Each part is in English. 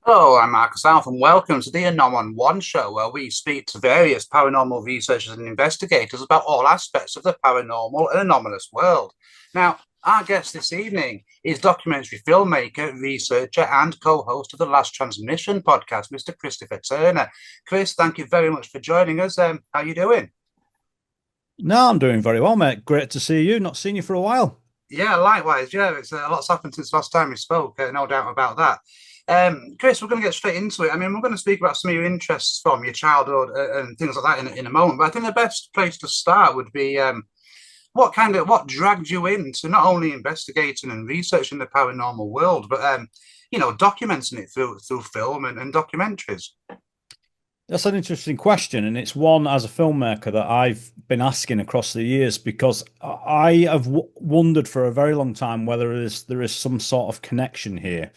Hello, I'm Marcus Lowth, and welcome to the ANOM-ON-ONE show, where we speak to various paranormal researchers and investigators about all aspects of the paranormal and anomalous world. Now, our guest this evening is documentary filmmaker, researcher, and co-host of the Last Transmission podcast, Mr. Christopher Turner. Chris, thank you very much for joining us. How are you doing? No, I'm doing very well, mate. Great to see you. Not seen you for a while. Yeah, likewise. Yeah, it's a lot's happened since last time we spoke. No doubt about that. Chris, we're going to get straight into it. I mean, we're going to speak about some of your interests from your childhood and things like that in a moment. But I think the best place to start would be what dragged you into not only investigating and researching the paranormal world, but documenting it through film and documentaries. That's an interesting question, and it's one as a filmmaker that I've been asking across the years because I have w wondered for a very long time whether there is some sort of connection here.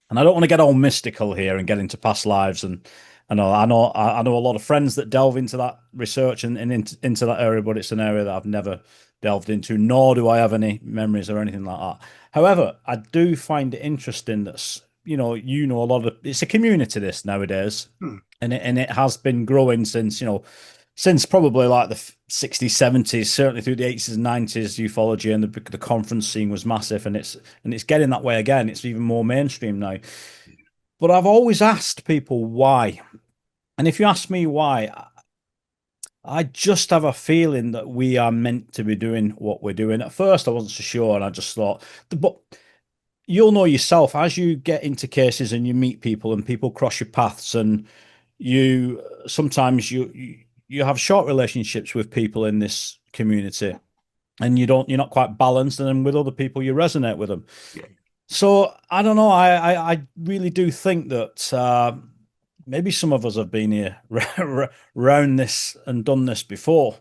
And I don't want to get all mystical here and get into past lives. And I know a lot of friends that delve into that research and into that area, but it's an area that I've never delved into, nor do I have any memories or anything like that. However, I do find it interesting that a lot of it's a community this nowadays, Hmm. and it has been growing since probably like the 60s, 70s, certainly through the 80s and 90s. Ufology and the conference scene was massive, and it's getting that way again. It's even more mainstream now. But I've always asked people why. And if you ask me why, I just have a feeling that we are meant to be doing what we're doing. At first, I wasn't so sure, and I just thought, but you'll know yourself as you get into cases and you meet people and people cross your paths, and you sometimes you have short relationships with people in this community, and you're not quite balanced, and then with other people you resonate with them. Yeah. So I don't know. I really do think that maybe some of us have been here round this and done this before.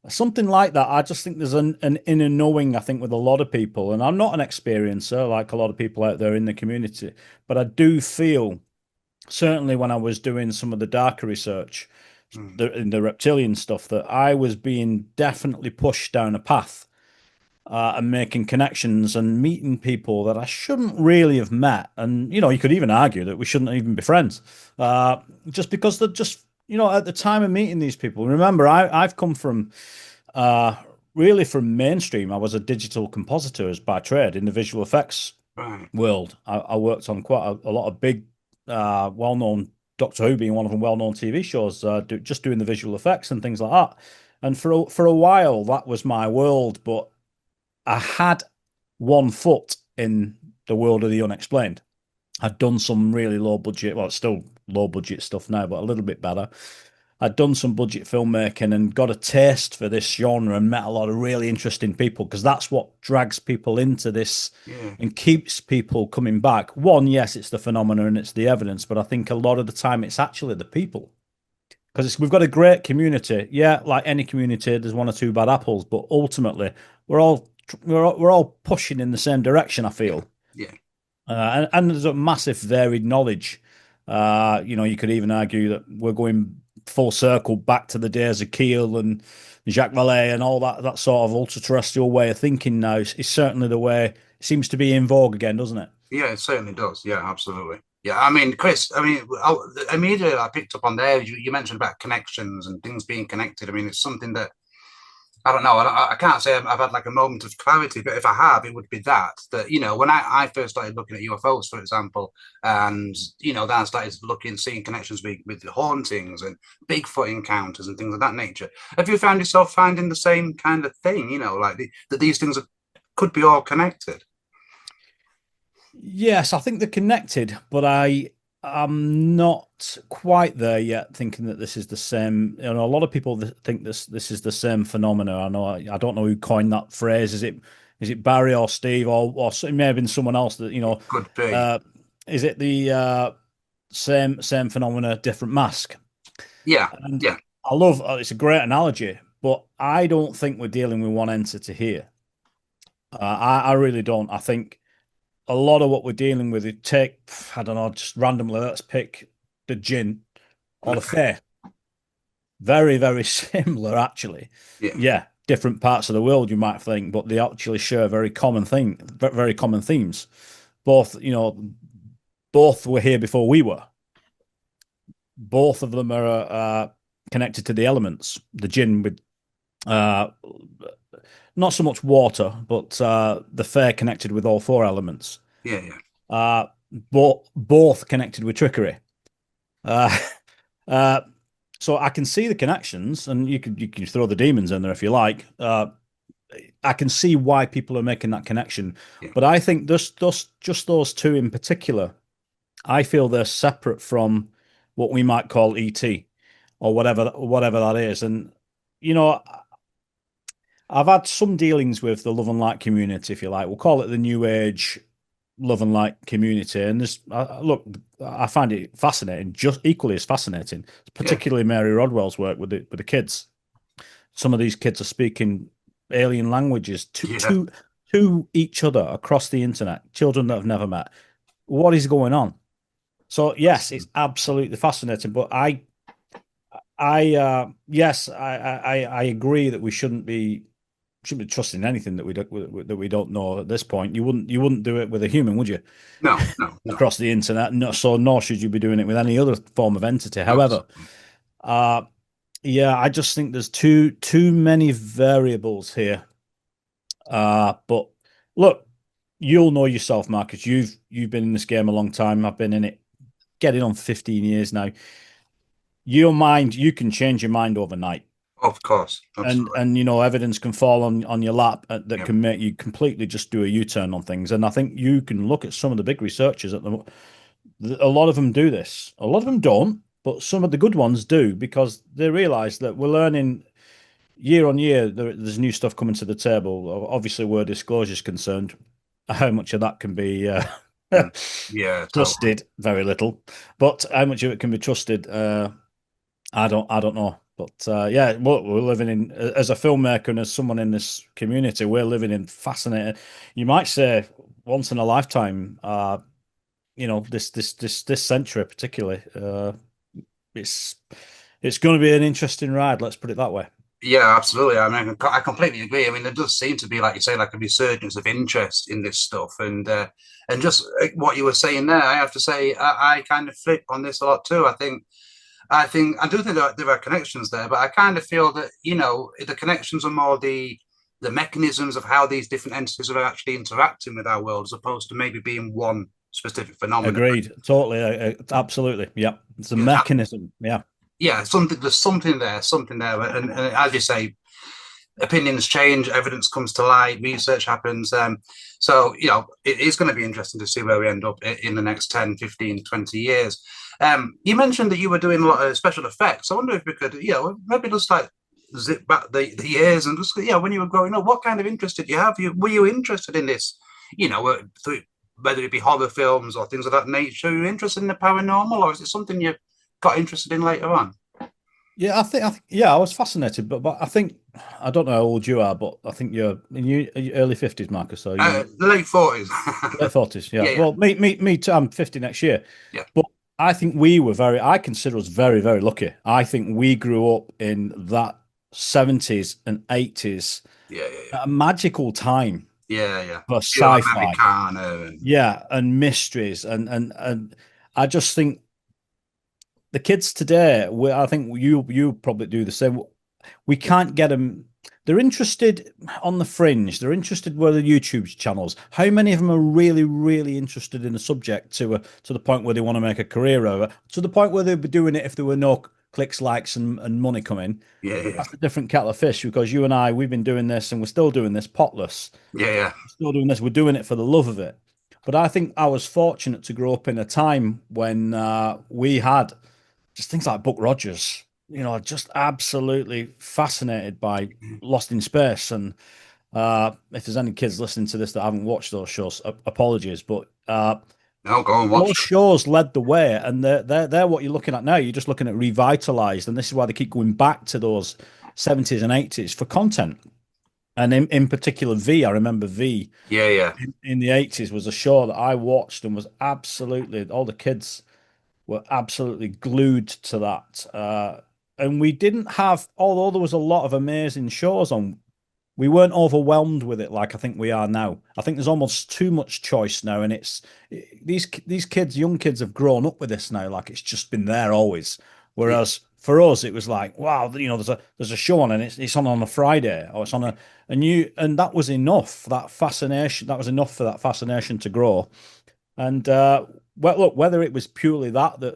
Something like that. I just think there's an inner knowing, I think, with a lot of people. And I'm not an experiencer like a lot of people out there in the community, but I do feel, certainly when I was doing some of the darker research, Hmm. in the reptilian stuff, that I was being definitely pushed down a path and making connections and meeting people that I shouldn't really have met. And, you could even argue that we shouldn't even be friends just because they're just, at the time of meeting these people. Remember, I've come from uh, really from mainstream. I was a digital compositor as by trade in the visual effects Right. world. I worked on quite a lot of big, well-known, Doctor Who being one of them, well-known TV shows, just doing the visual effects and things like that. And for a while, that was my world, but I had one foot in the world of the unexplained. I'd done some really low budget, well, it's still low budget stuff now, but a little bit better. I'd done some budget filmmaking and got a taste for this genre and met a lot of really interesting people because that's what drags people into this Yeah. and keeps people coming back. One, yes, it's the phenomena and it's the evidence, but I think a lot of the time it's actually the people because we've got a great community. Yeah, like any community, there's one or two bad apples, but ultimately we're all pushing in the same direction, I Yeah. feel. Yeah. And there's a massive varied knowledge. You could even argue that we're going full circle back to the days of Keel and Jacques Vallée and all that sort of ultra terrestrial way of thinking now is certainly the way it seems to be in vogue again, doesn't it? Yeah, it certainly does. Yeah, absolutely. Yeah, I mean, Chris, immediately I picked up on there. You mentioned about connections and things being connected. I mean, it's something that I don't know. I can't say I've had like a moment of clarity, but if I have, it would be that when I first started looking at UFOs, for example, and then I started seeing connections with the hauntings and Bigfoot encounters and things of that nature. Have you found yourself finding the same kind of thing? Like that these things could be all connected. Yes, I think they're connected, but I am not quite there yet, thinking that this is the same. A lot of people think this is the same phenomena. I don't know who coined that phrase. Is it Barry or Steve or it may have been someone else that Could be. uh, is it the same phenomena, different mask? Yeah. And Yeah. I love it's a great analogy, but I don't think we're dealing with one entity here. I really don't. I think a lot of what we're dealing with, I don't know, just randomly, let's pick the Jinn or the Okay. Fae. Very, very similar, actually. Yeah. Yeah, different parts of the world, you might think, but they actually share very common themes. Both, both were here before we were. Both of them are connected to the elements. The jinn with uh, not so much water, but the fair connected with all four elements. Yeah, yeah, Uh, both connected with trickery. Uh, uh, so I can see the connections, and you can throw the demons in there if you like. I can see why people are making that connection, yeah, but I think just those two in particular, I feel they're separate from what we might call ET or whatever that is. And you know, I've had some dealings with the love and light community, if you like. We'll call it the new age love and light community. And there's look, I find it fascinating, just equally as fascinating, yeah, particularly Mary Rodwell's work with the kids. Some of these kids are speaking alien languages yeah. to each other across the internet, children that have never met. What is going on? So yes, it's absolutely fascinating. But yes, I agree that we shouldn't be trusting anything that we don't know at this point. You wouldn't do it with a human, would you? No, no, no. Across the internet, no, so nor should you be doing it with any other form of entity. However, Absolutely. uh, yeah, I just think there's too many variables here. But look, you'll know yourself, Marcus. You've been in this game a long time. I've been in it getting on 15 years now. Your mind, you can change your mind overnight. Of course, And absolutely. and you know evidence can fall on your lap that Yeah, can make you completely just do a U-turn on things. And I think you can look at some of the big researchers at a lot of them do this. A lot of them don't, but some of the good ones do because they realize that we're learning year on year. There's new stuff coming to the table. Obviously, where disclosure is concerned, how much of that can be mm, yeah, totally. trusted? Very little. But how much of it can be trusted? I don't know. But yeah, we're living in as a filmmaker and as someone in this community, we're living in fascinating. You might say once in a lifetime. This century particularly. It's it's going to be an interesting ride. Let's put it that way. Yeah, absolutely. I mean, I completely agree. I mean, there does seem to be, like you say, like a resurgence of interest in this stuff, and just what you were saying there, I have to say, I kind of flip on this a lot too. I do think that there are connections there, but I kind of feel that the connections are more the mechanisms of how these different entities are actually interacting with our world, as opposed to maybe being one specific phenomenon. Agreed. Totally. Absolutely. Yeah. It's a Yeah, mechanism. Yeah. yeah, something there's something there, and as you say, opinions change, evidence comes to light, research happens. So, it is going to be interesting to see where we end up in the next 10, 15, 20 years. You mentioned that you were doing a lot of special effects. I wonder if we could, maybe just like zip back the years and just, when you were growing up, what kind of interest did you have? Were you interested in this, through, whether it be horror films or things of that nature? Are you interested in the paranormal, or is it something you got interested in later on? Yeah, yeah, I was fascinated, but I think I don't know how old you are, but I think are you early 50s, Marcus, so you The late 40s. late 40s, yeah. Yeah, yeah, Well, me too. I'm 50 next year. yeah, But I think I consider us very, very lucky. I think we grew up in that 70s and 80s, yeah, yeah, yeah. a magical time Yeah, yeah. for Pure sci-fi. Americana. And Yeah, and mysteries and I just think the kids today, I think you probably do the same. We can't get them. They're interested on the fringe. They're interested with the YouTube channels. How many of them are really, really interested in the subject to the point where they want to make a career over? To the point where they'd be doing it if there were no clicks, likes, and money coming. yeah, yeah, That's a different kettle of fish because you and I, we've been doing this and we're still doing this potless. yeah, yeah, We're still doing this. We're doing it for the love of it. But I think I was fortunate to grow up in a time when we had just things like Buck Rogers, just absolutely fascinated by Lost in Space. And if there's any kids listening to this that haven't watched those shows, apologies, but No, go and watch those them. shows led the way, and they're what you're looking at now. You're just looking at revitalized, and this is why they keep going back to those 70s and 80s for content. And in particular, V, I remember V Yeah, yeah, in the 80s was a show that I watched and was absolutely all the kids were absolutely glued to that. And we didn't have, although there was a lot of amazing shows on, we weren't overwhelmed with it like I think we are now. I think there's almost too much choice now, and these kids, young kids, have grown up with this now. Like it's just been there always. Yeah, Whereas for us, it was like, wow, there's a show on and it's on a Friday or it's on a new, and that was enough. That fascination, that was enough for that fascination to grow. And well, look, whether it was purely that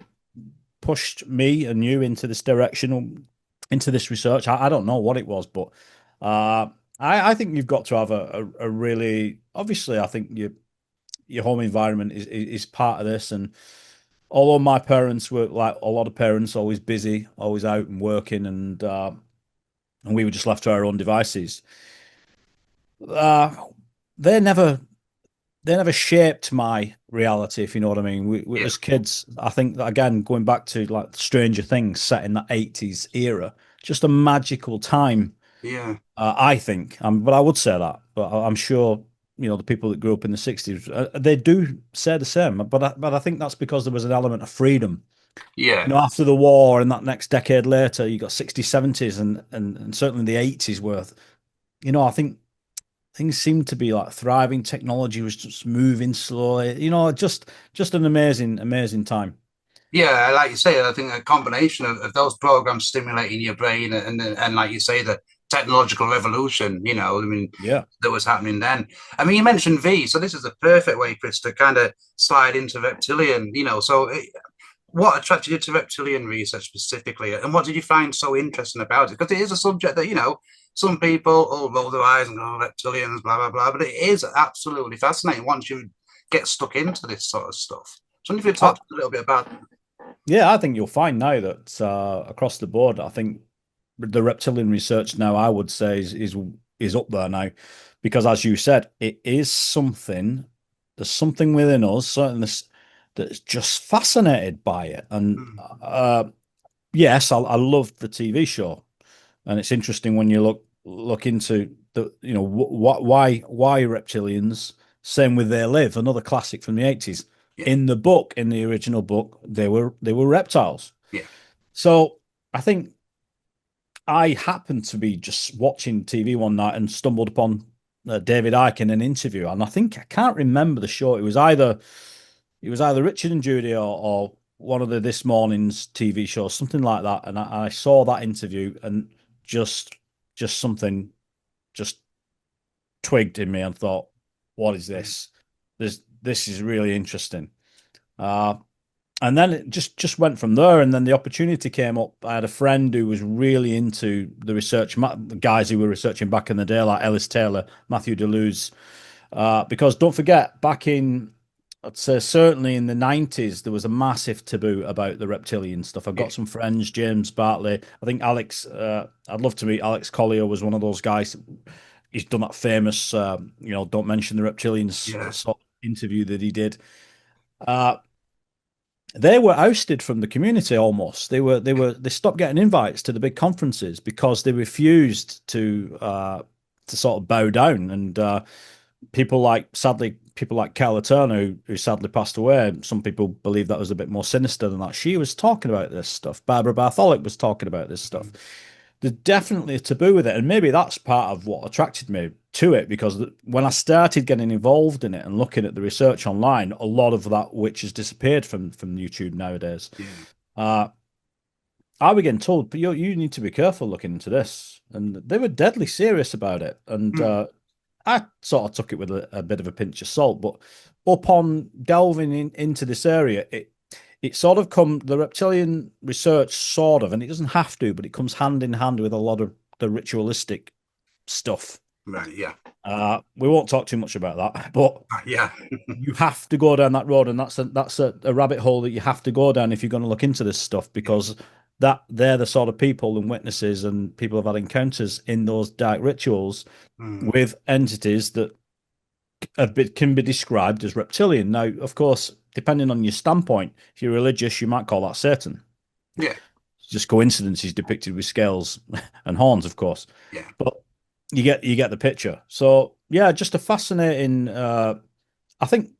pushed me and you into this direction, into this research, I don't know what it was, but uh, I think you've got to have a really, obviously, I think your home environment is part of this. And although my parents were like a lot of parents, always busy, always out and working, and we were just left to our own devices, uh, they never they never shaped my reality, if you know what I mean. yeah, As kids, I think that again, going back to like Stranger Things set in that 80s era, just a magical time. yeah, I think, but I would say that, but I'm sure the people that grew up in the 60s, they do say the same. But I think that's because there was an element of freedom. yeah. After the war and that next decade later, you got 60s, 70s, and certainly the 80s worth. I think things seemed to be like thriving. Technology was just moving slowly. Just an amazing, amazing time. Yeah, like you say, I think a combination of those programs stimulating your brain and like you say, the technological revolution, I mean, Yeah. that was happening then. I mean, you mentioned V, so this is the perfect way, Chris, to kind of slide into reptilian, what attracted you to reptilian research specifically, and what did you find so interesting about it? Because it is a subject that, some people roll their eyes and go, oh, reptilians, blah, blah, blah, but it is absolutely fascinating once you get stuck into this sort of stuff. So, if you I, talk a little bit about. yeah, I think you'll find now that across the board, I think the reptilian research now, I would say, is up there now, because as you said, it is something. There's something within us, certainly that's just fascinated by it. And Mm, yes, I love the TV show, and it's interesting when you look into why reptilians. Same with They Live, another classic from the 80s. yeah, In the original book, they were reptiles. yeah, So I think I happened to be just watching TV one night and stumbled upon David Icke in an interview, and I can't remember the show. It was either Richard and Judy or one of the This Morning's TV shows, something like that. And I saw that interview and just just something just twigged in me and thought, what is mm, this? This is really interesting. Uh, and then it just went from there. And then the opportunity came up. I had a friend who was really into the research, the guys who were researching back in the day, like Ellis Taylor, Matthew Deleuze. Because don't forget, I'd say certainly in the 90s, there was a massive taboo about the reptilian stuff. I've yeah, got some friends, James Bartley. I think Alex, I'd love to meet Alex Collier, was one of those guys. He's done that famous, don't mention the reptilians yeah, sort of interview that he did. Uh, they were ousted from the community almost. They stopped getting invites to the big conferences because they refused to sort of bow down. And sadly, people like Carla Turner, who sadly passed away. Some people believe that was a bit more sinister than that. She was talking about this stuff. Barbara Bartholic was talking about this stuff. mm, There's definitely a taboo with it, and maybe that's part of what attracted me to it. Because when I started getting involved in it and looking at the research online, a lot of that which has disappeared from YouTube nowadays. yeah, Uh, I was getting told, but you need to be careful looking into this, and they were deadly serious about it. And mm, I sort of took it with a bit of a pinch of salt, but upon delving into this area, it sort of the reptilian research sort of, and it doesn't have to, but it comes hand in hand with a lot of the ritualistic stuff. right, yeah, We won't talk too much about that, but yeah, you have to go down that road, and that's a rabbit hole that you have to go down if you're going to look into this stuff, yeah, because that they're the sort of people and witnesses and people have had encounters in those dark rituals mm, with entities that can be described as reptilian. Now, of course, depending on your standpoint, if you're religious, you might call that Satan. yeah, It's just coincidence he's depicted with scales and horns, of course. yeah, But you get the picture. So yeah, just a fascinating. I think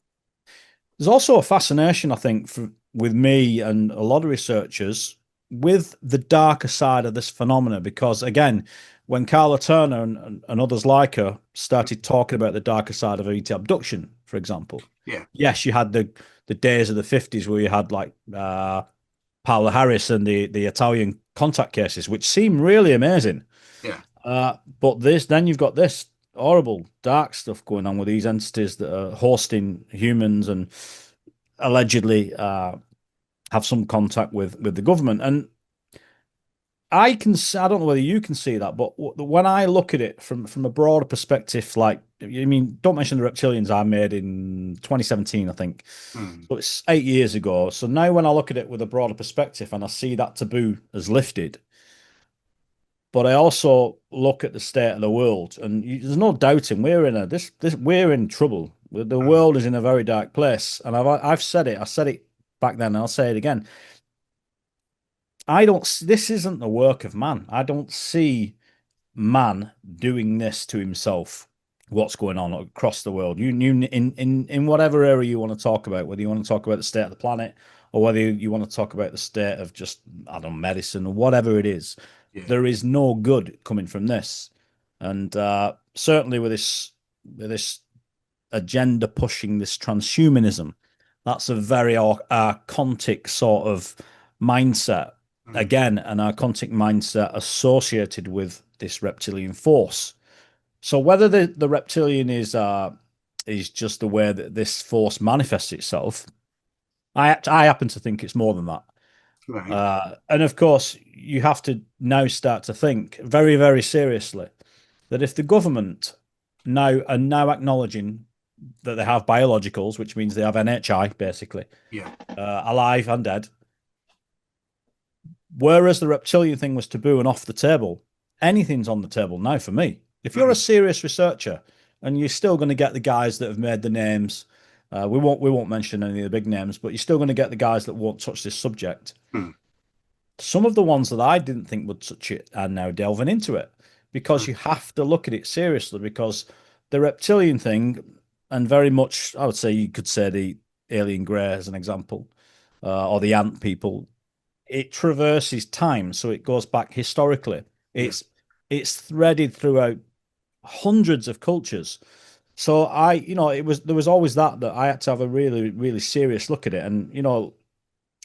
there's also a fascination. I think with me and a lot of researchers with the darker side of this phenomena, because again, when Carla Turner and others like her started talking about the darker side of ET abduction, for example, Yeah. yes, you had the days of the 50s where you had like Paola Harris and the Italian contact cases, which seem really amazing. Yeah. But this, then you've got this horrible dark stuff going on with these entities that are hosting humans and allegedly have some contact with the government. And I can, I don't know whether you can see that, but when I look at it from a broader perspective, like, I mean, don't mention the reptilians I made in 2017, I think. Mm. So it's 8 years ago. So now when I look at it with a broader perspective and I see that taboo has lifted, but I also look at the state of the world, and there's no doubting we're in we're in trouble. The Mm. world is in a very dark place, and I've said it. I said it back then, and I'll say it again. I don't. This isn't the work of man. I don't see man doing this to himself. What's going on across the world? You in whatever area you want to talk about, whether you want to talk about the state of the planet or whether you want to talk about the state of just, I don't know, medicine or whatever it is, Yeah. there is no good coming from this. And certainly with this agenda pushing this transhumanism, that's a very archontic sort of mindset. Mm. Again, an archontic mindset associated with this reptilian force. So whether the reptilian is just the way that this force manifests itself, I happen to think it's more than that. Right. And of course, you have to now start to think very, very seriously that if the government now acknowledging that they have biologicals, which means they have NHI basically, Yeah. alive and dead, whereas the reptilian thing was taboo and off the table, anything's on the table now for me. If you're a Mm. serious researcher and you're still going to get the guys that have made the names, we won't mention any of the big names, but you're still going to get the guys that won't touch this subject. Mm. Some of the ones that I didn't think would touch it are now delving into it because Mm. you have to look at it seriously because the reptilian thing, and very much, I would say you could say the alien grey as an example, or the ant people, it traverses time, so it goes back historically. Yeah. It's threaded throughout hundreds of cultures. So there was always that I had to have a really, really serious look at it. And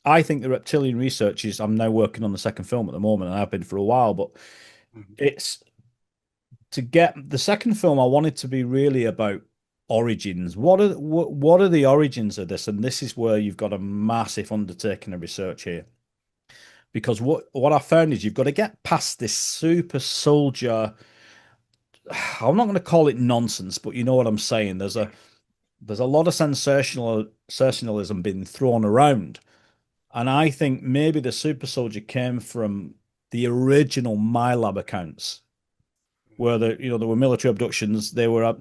I think the reptilian research is. I'm now working on the second film at the moment, and I've been for a while. But Mm. it's to get the second film. I wanted to be really about origins. What are the origins of this? And this is where you've got a massive undertaking of research here. Because what I found is you've got to get past this super soldier. I'm not going to call it nonsense, but you know what I'm saying. Yeah. There's a lot of sensationalism being thrown around, and I think maybe the super soldier came from the original MyLab accounts, where there were military abductions. They were ET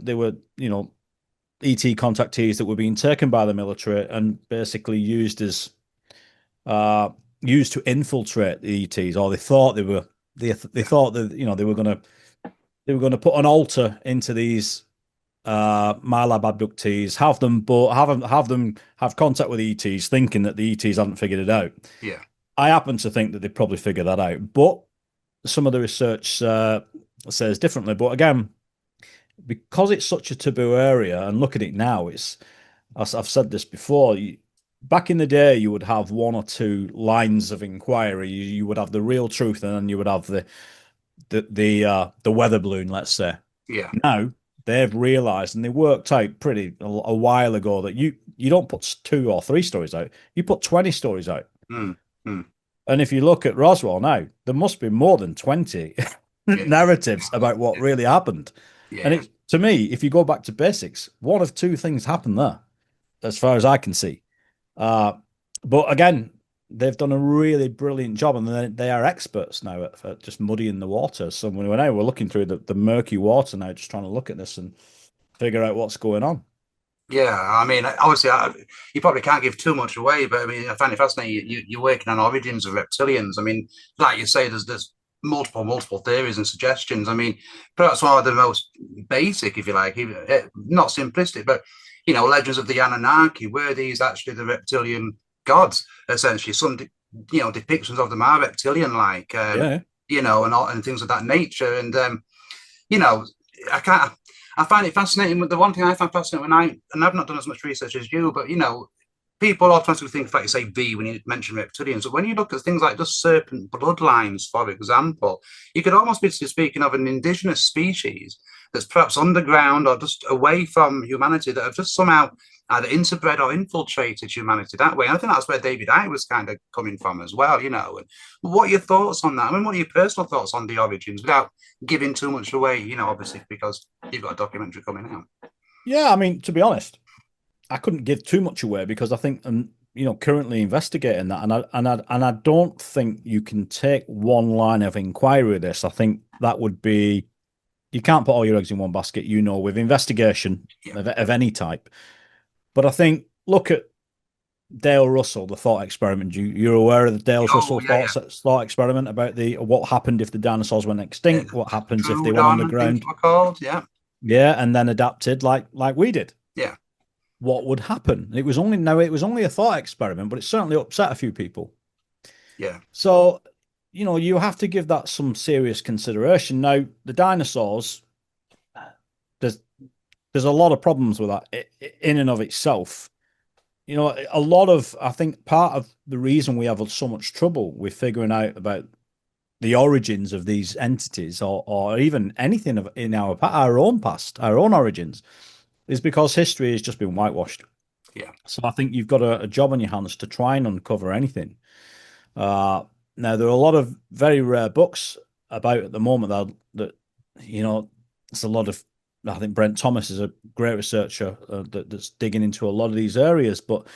contactees that were being taken by the military and basically uh, used to infiltrate the ETs, or they thought they were. They Yeah. thought that they were going to put an altar into these MyLab abductees, have them have contact with ETs, thinking that the ETs hadn't figured it out. Yeah. I happen to think that they probably figured that out, but some of the research says differently. But again, because it's such a taboo area, and look at it now, I've said this before. Back in the day, you would have one or two lines of inquiry. You would have the real truth, and then you would have the weather balloon, let's say. Yeah. Now they've realised, and they worked out pretty a while ago, that you don't put 2 or 3 stories out, you put 20 stories out. Mm. Mm. And if you look at Roswell now, there must be more than 20 Yeah. narratives about what Yeah. really happened. And Yeah. it, to me, if you go back to basics, one of two things happened there, as far as I can see. Uh, but again, they've done a really brilliant job, and they are experts now at just muddying the water. So we're looking through the murky water now, just trying to look at this and figure out what's going on. Yeah, I mean, obviously, you probably can't give too much away, but I mean, I find it fascinating. You're working on origins of reptilians. I mean, like you say, there's multiple theories and suggestions. I mean, perhaps one of the most basic, if you like, not simplistic, but legends of the Anunnaki. Were these actually the reptilian gods? Essentially, some depictions of them are reptilian like, Yeah. and things of that nature. And you know, I can't. I find it fascinating. But the one thing I find fascinating and I've not done as much research as you, but people automatically think, like you say, V when you mention reptilians. But when you look at things like just serpent bloodlines, for example, you could almost be speaking of an indigenous species that's perhaps underground or just away from humanity that have just somehow either interbred or infiltrated humanity that way. And I think that's where David Icke was kind of coming from as well, And what are your thoughts on that? I mean, what are your personal thoughts on the origins without giving too much away, obviously, because you've got a documentary coming out. Yeah, I mean, to be honest, I couldn't give too much away because I think currently investigating that, and I don't think you can take one line of inquiry with this. I think that would be you can't put all your eggs in one basket, with investigation Yeah. of any type. But I think look at Dale Russell, the thought experiment. You're aware of the Dale Oh, Russell yeah, yeah. thought experiment about the what happened if the dinosaurs went Yeah. extinct, what happens if they True went Dawn, I think underground, they were called. Yeah. yeah, and then adapted like we did. Yeah. What would happen? It was only a thought experiment, but it certainly upset a few people. Yeah. So, you have to give that some serious consideration. Now, the dinosaurs, there's there's a lot of problems with that in and of itself. A lot of I think part of the reason we have so much trouble with figuring out about the origins of these entities or even anything in our own past, our own origins, is because history has just been whitewashed. Yeah. So I think you've got a job on your hands to try and uncover anything. Uh, Now there are a lot of very rare books about at the moment there's a lot of. I think Brent Thomas is a great researcher that's digging into a lot of these areas, but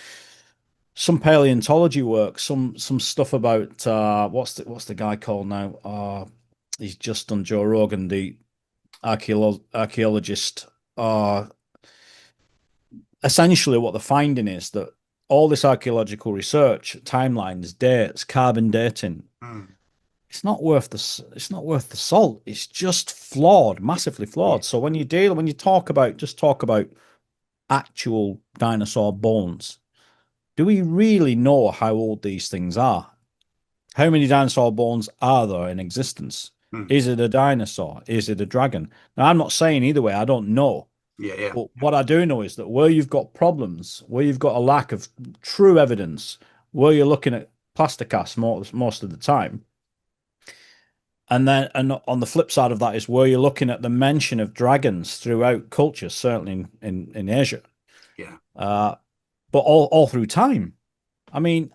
some paleontology work, some stuff about what's the guy called now? He's just done Joe Rogan, the archaeologist. Essentially, what the finding is that all this archaeological research, timelines, dates, carbon dating, Mm. it's not worth the salt. It's just flawed, massively Yeah. flawed. So when you talk about actual dinosaur bones, do we really know how old these things are? How many dinosaur bones are there in existence? Mm. Is it a dinosaur? Is it a dragon? Now, I'm not saying either way, I don't know. Yeah. Yeah. But what I do know is that where you've got problems, where you've got a lack of true evidence, where you're looking at plaster casts most of the time, and on the flip side of that is where you're looking at the mention of dragons throughout cultures, certainly in Asia, Yeah. uh, but all through time. I mean,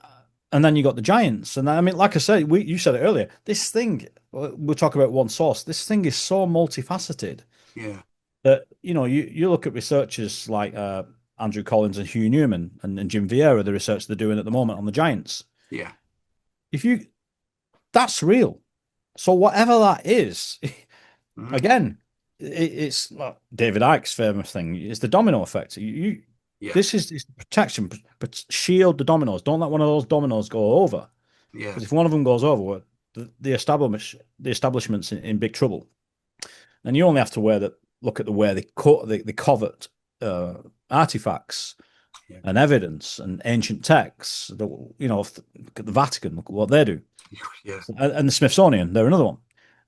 and then you got the giants, and I mean, like I said, you said it earlier. This thing we'll talk about one source. This thing is so multifaceted Yeah. that you look at researchers like Andrew Collins and Hugh Newman and Jim Vieira, the research they're doing at the moment on the giants. Yeah. If you That's real. So whatever that is, Mm. again, it's well, David Icke's famous thing. It's the domino effect. Yeah. This is protection, but shield the dominoes. Don't let one of those dominoes go over. Yeah. Because if one of them goes over, the establishment's in big trouble. And you only have to look at the way they covet artifacts Yeah. and evidence and ancient texts. Look at the Vatican. Look at what they do. Yeah. And the Smithsonian, they're another one.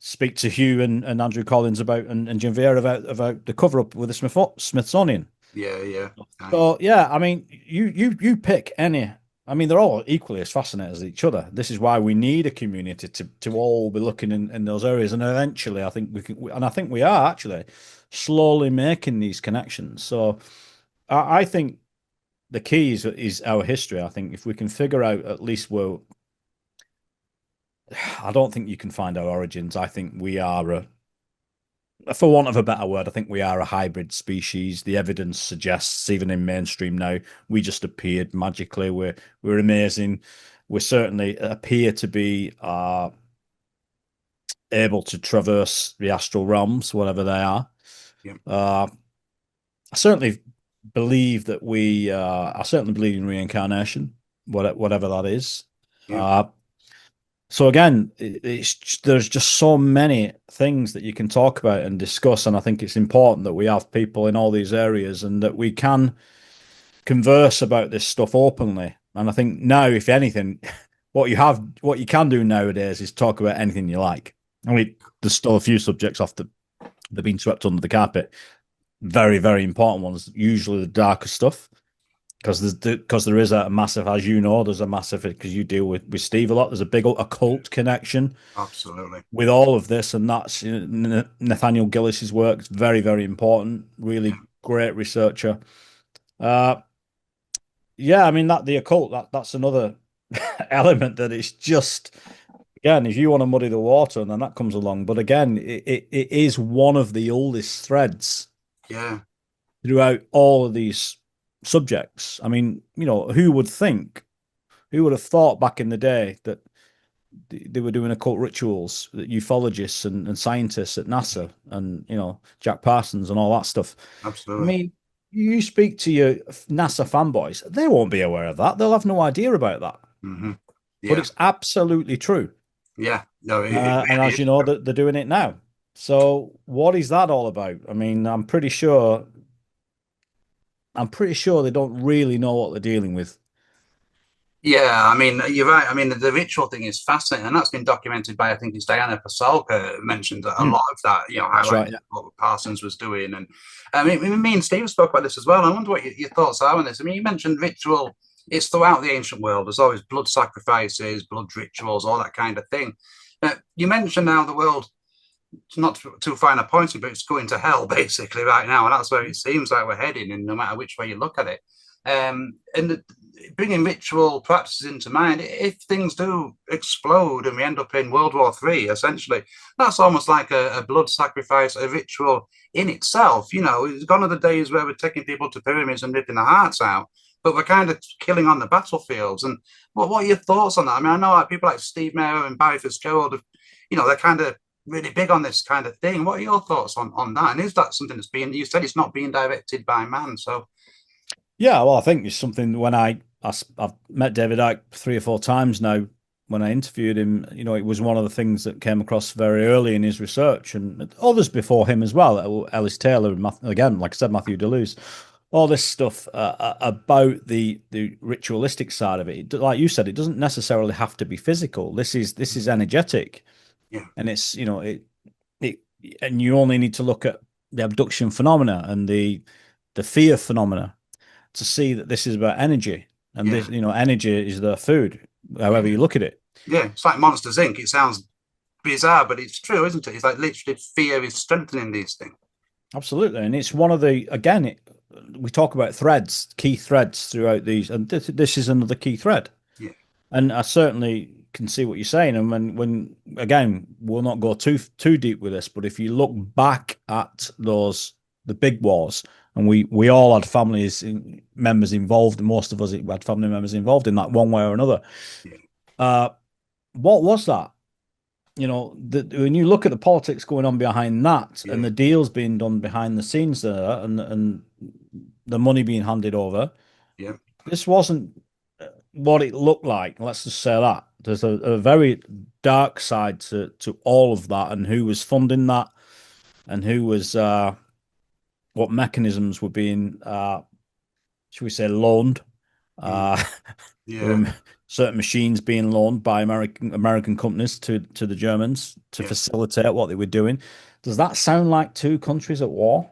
Speak to Hugh and Andrew Collins and Jim Vieira about the cover up with the Smithsonian. Yeah. Yeah. So yeah, I mean, you pick any. I mean, they're all equally as fascinating as each other. This is why we need a community to all be looking in those areas, and eventually, I think we can, and I think we are actually slowly making these connections. So I think the key is our history. I think if we can figure out at least where, I don't think you can find our origins. I think we are for want of a better word, I think we are a hybrid species. The evidence suggests, even in mainstream now, we just appeared magically. We're amazing. We certainly appear to be able to traverse the astral realms, whatever they are. Yeah. I certainly believe that I certainly believe in reincarnation, whatever that is. Yeah. So again, there's just so many things that you can talk about and discuss, and I think it's important that we have people in all these areas and that we can converse about this stuff openly. And I think now, if anything, what you can do nowadays is talk about anything you like. I mean, there's still a few subjects off the they've been swept under the carpet. Very, very important ones. Usually the darker stuff, because there is a massive, as you know, there's a massive because you deal with Steve a lot. There's a big occult connection Absolutely. with all of this, and that's Nathaniel Gillis's work. It's very, very important. Really great researcher. Uh, yeah, I mean that the occult that's another element that it's just again, if you want to muddy the water, and then that comes along. But again, it is one of the oldest threads Yeah. throughout all of these subjects. I mean, who would think, who would have thought back in the day that they were doing occult rituals, that ufologists and scientists at NASA and, Jack Parsons and all that stuff. I Absolutely. mean, you speak to your NASA fanboys, they won't be aware of that. They'll have no idea about that. Hmm. But Yeah. it's absolutely true. Yeah. No, it And really as is. you know, they're doing it now. So what is that all about? I mean, I'm pretty sure they don't really know what they're dealing with. Yeah, I mean, you're right. I mean, the ritual thing is fascinating, and that's been documented by, I think it's Diana Pasolka mentioned a Mm, lot of that, that's highlighting right. Yeah. what Parsons was doing. And I mean, me and Steve spoke about this as well. I wonder what your thoughts are on this. I mean, you mentioned ritual, it's throughout the ancient world. There's always blood sacrifices, blood rituals, all that kind of thing. You mentioned now the world, it's not too fine a point, but it's going to hell basically right now, and that's where it seems like we're heading. And no matter which way you look at it, bringing ritual practices into mind, if things do explode and we end up in World War III, essentially, that's almost like a blood sacrifice, a ritual in itself. It's gone are the days where we're taking people to pyramids and ripping their hearts out, but we're kind of killing on the battlefields. And what are your thoughts on that? I mean, I know like people like Steve Mayer and Barry Fitzgerald have, they're kind of really big on this kind of thing. What are your thoughts on that? And is that something that's being, you said it's not being directed by man. So, Yeah, well, I think it's something when I've met David Icke 3 or 4 times now. When I interviewed him, it was one of the things that came across very early in his research, and others before him as well. Ellis Taylor, and again, like I said, Matthew Deleuze, all this stuff about the ritualistic side of it. Like you said, it doesn't necessarily have to be physical. This is energetic, yeah, and it's it and you only need to look at the abduction phenomena and the fear phenomena to see that this is about energy, and yeah, this energy is their food, yeah, however you look at it. yeah. It's like Monsters Inc. It sounds bizarre, but it's true, isn't it? It's like literally fear is strengthening these things. Absolutely, and it's one of the again we talk about threads, key threads throughout these, and this is another key thread. Yeah, And I certainly can see what you're saying. And when again, we'll not go too deep with this, but if you look back at the big wars, and we all had members involved, most of us had family members involved in that one way or another. yeah, Uh, what was that? When you look at the politics going on behind that, and yeah, the deals being done behind the scenes there, and the money being handed over, yeah, this wasn't what it looked like. Let's just say that there's a very dark side to all of that, and who was funding that, and who was what mechanisms were being should we say loaned. mm, Uh, there yeah, were certain machines being loaned by American companies to the Germans to yeah, facilitate what they were doing. Does that sound like two countries at war?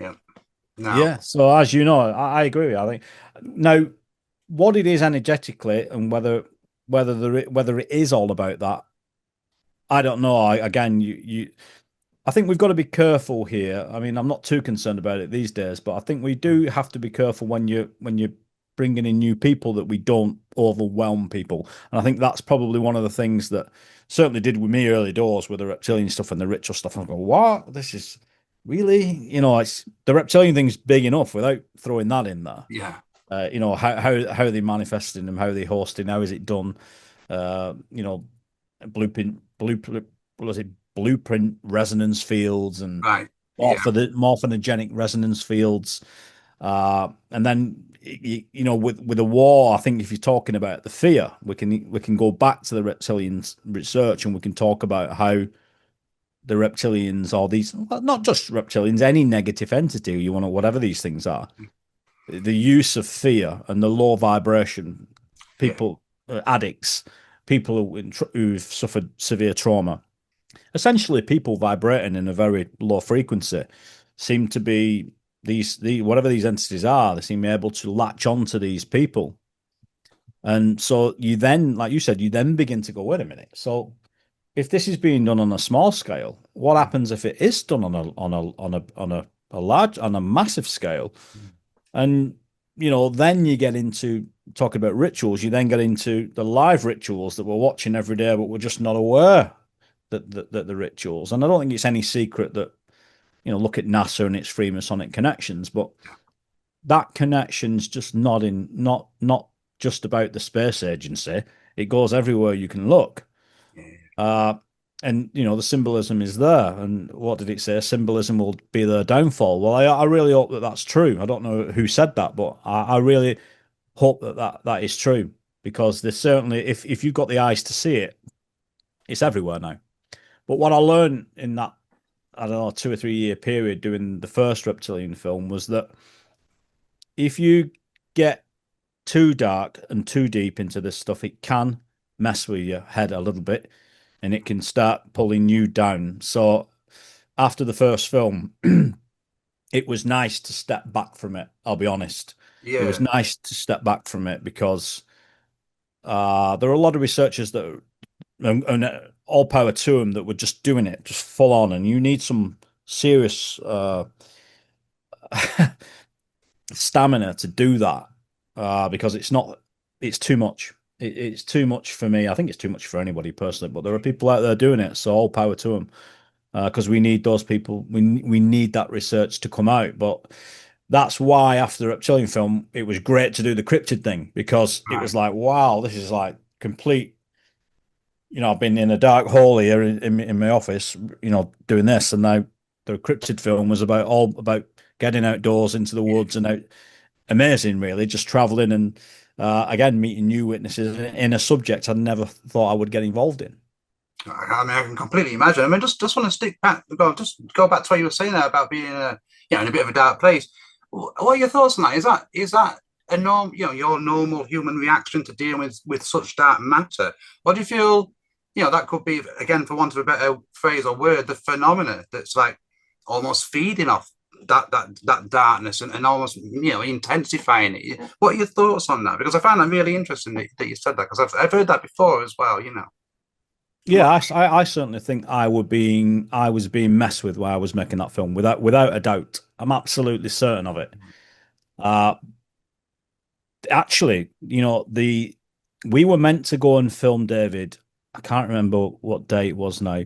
yeah. Now, Yeah. So as you know, I agree with you. I think now what it is energetically and whether it is all about that, I don't know. Again, I think we've got to be careful here. I mean, I'm not too concerned about it these days, but I think we mm, do have to be careful when you're bringing in new people that we don't overwhelm people. And I think that's probably one of the things that certainly did with me early doors with the reptilian stuff and the ritual stuff. I'm going, what? This is really, it's the reptilian thing's big enough without throwing that in there. yeah, How they manifesting them, how they hosting, how is it done? Uh, you know, blueprint was it blueprint resonance fields and right, yeah, morphinogenic resonance fields. And then with the war, I think if you're talking about the fear, we can go back to the reptilians research and we can talk about how the reptilians or these not just reptilians, any negative entity you want to whatever these things are, the use of fear and the low vibration yeah, people addicts people who've suffered severe trauma. Essentially, people vibrating in a very low frequency seem to be whatever these entities are, they seem able to latch on to these people. And so you then, like you said, you then begin to go, wait a minute. So if this is being done on a small scale, what happens if it is done on a massive scale? And then you get into talking about rituals. You then get into the live rituals that we're watching every day, but we're just not aware that the rituals. And I don't think it's any secret that look at NASA and its Freemasonic connections, but that connection's just not just about the space agency. It goes everywhere you can look. Uh, and the symbolism is there. And what did it say? Symbolism will be their downfall. Well, I really hope that that's true. I don't know who said that, but I really hope that is true, because there's certainly, if you've got the eyes to see it, it's everywhere now. But what I learned in that, I don't know, 2 or 3 year period doing the first reptilian film was that if you get too dark and too deep into this stuff, it can mess with your head a little bit, and it can start pulling you down. So after the first film, it was nice to step back from it. I'll be honest. It was Yeah. nice to step back from it, because there are a lot of researchers that, and all power to them, that were just doing it, just full on. And you need some serious stamina to do that, because it's too much. It's too much for me. I think it's too much for anybody personally, but there are people out there doing it. So all power to them, because we need those people. We need that research to come out. But that's why after the reptilian film, it was great to do the cryptid thing, because it Right. was like, wow, this is like complete. I've been in a dark hole here in my office, doing this, and now the cryptid film was all about getting outdoors into the woods and out. Amazing, really, just traveling and again meeting new witnesses in a subject I never thought I would get involved in. I mean, I can completely imagine. I mean, just want to stick back, just go back to what you were saying there about being in a bit of a dark place. What are your thoughts on that? Is that a your normal human reaction to dealing with such dark matter? What do you feel? That could be, again, for want of a better phrase or word, the phenomena that's like almost feeding off that darkness and almost intensifying it. What are your thoughts on that? Because I found that really interesting that you said that, because I've heard that before as well. I'm Yeah, not. I certainly think I was being messed with while I was making that film, without a doubt. I'm absolutely certain of it. Uh, Actually, we were meant to go and film David. I can't remember what day it was now.